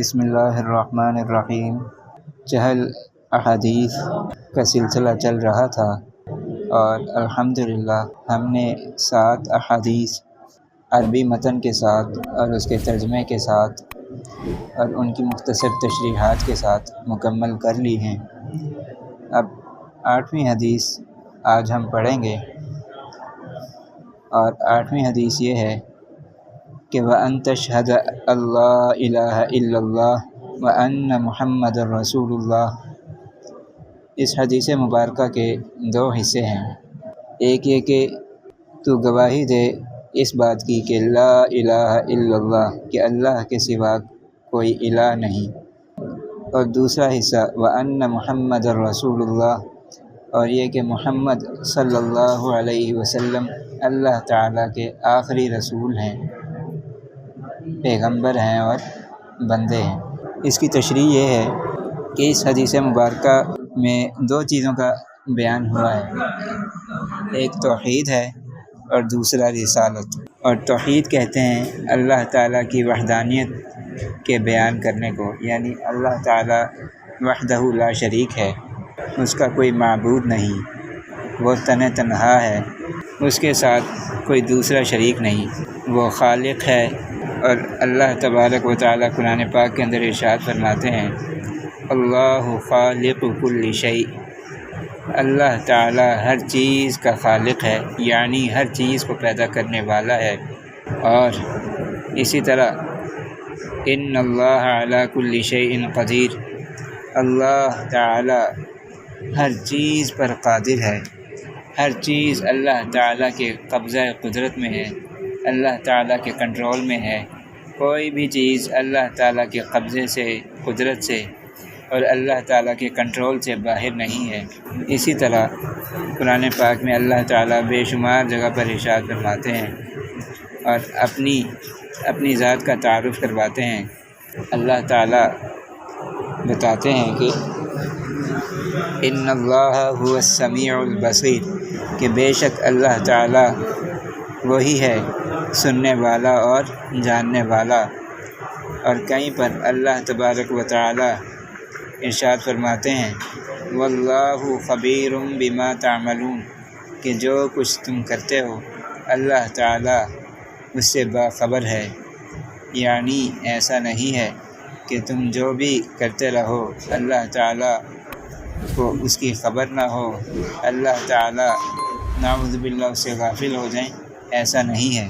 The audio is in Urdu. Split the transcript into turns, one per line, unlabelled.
بسم اللہ الرحمن الرحیم۔ چہل احادیث کا سلسلہ چل رہا تھا اور الحمدللہ ہم نے 7 احادیث عربی متن کے ساتھ اور اس کے ترجمے کے ساتھ اور ان کی مختصر تشریحات کے ساتھ مکمل کر لی ہیں۔ اب 8ویں حدیث آج ہم پڑھیں گے، اور 8ویں حدیث یہ ہے کہ وَأَن تَشْهَدَ اللَّا إِلَٰهَ إِلَّا اللَّهُ وَأَنَّ مُحَمَّدًا رَّسُولُ اللَّهِ۔ اس حدیث مبارکہ کے 2 حصے ہیں۔ ایک یہ کہ تو گواہی دے اس بات کی کہ لا الہ الا اللہ، کہ اللہ کے سوا کوئی الہ نہیں، اور دوسرا حصہ وَأَنَّ مُحَمَّدًا رَّسُولُ اللَّهِ، اور یہ کہ محمد صلی اللہ علیہ وسلم اللہ تعالیٰ کے آخری رسول ہیں، پیغمبر ہیں اور بندے ہیں۔ اس کی تشریح یہ ہے کہ اس حدیث مبارکہ میں 2 چیزوں کا بیان ہوا ہے، ایک توحید ہے اور دوسرا رسالت۔ اور توحید کہتے ہیں اللہ تعالیٰ کی وحدانیت کے بیان کرنے کو، یعنی اللہ تعالیٰ وحدہ لا شریک ہے، اس کا کوئی معبود نہیں، وہ تنہا ہے، اس کے ساتھ کوئی دوسرا شریک نہیں، وہ خالق ہے۔ اور اللہ تبارک و تعالیٰ قرآن پاک کے اندر ارشاد فرماتے ہیں اللہ خالق کل شیء، اللہ تعالیٰ ہر چیز کا خالق ہے، یعنی ہر چیز کو پیدا کرنے والا ہے۔ اور اسی طرح ان اللہ علی کل شیء قدیر، اللہ تعالیٰ ہر چیز پر قادر ہے، ہر چیز اللہ تعالیٰ کے قبضہ قدرت میں ہے، اللہ تعالیٰ کے کنٹرول میں ہے، کوئی بھی چیز اللہ تعالیٰ کے قبضے سے، قدرت سے اور اللہ تعالیٰ کے کنٹرول سے باہر نہیں ہے۔ اسی طرح قرآن پاک میں اللہ تعالیٰ بے شمار جگہ پر ارشاد فرماتے ہیں اور اپنی ذات کا تعارف کرواتے ہیں۔ اللہ تعالیٰ بتاتے ہیں کہ ان اللہ هو السمیع البصیر، کہ بے شک اللہ تعالیٰ وہی ہے سننے والا اور جاننے والا۔ اور کہیں پر اللہ تبارک و تعالی ارشاد فرماتے ہیں واللہ خبیر بما تعملون، کہ جو کچھ تم کرتے ہو اللہ تعالی اس سے باخبر ہے، یعنی ایسا نہیں ہے کہ تم جو بھی کرتے رہو اللہ تعالی کو اس کی خبر نہ ہو، اللہ تعالی نعوذ باللہ اس سے غافل ہو جائیں، ایسا نہیں ہے۔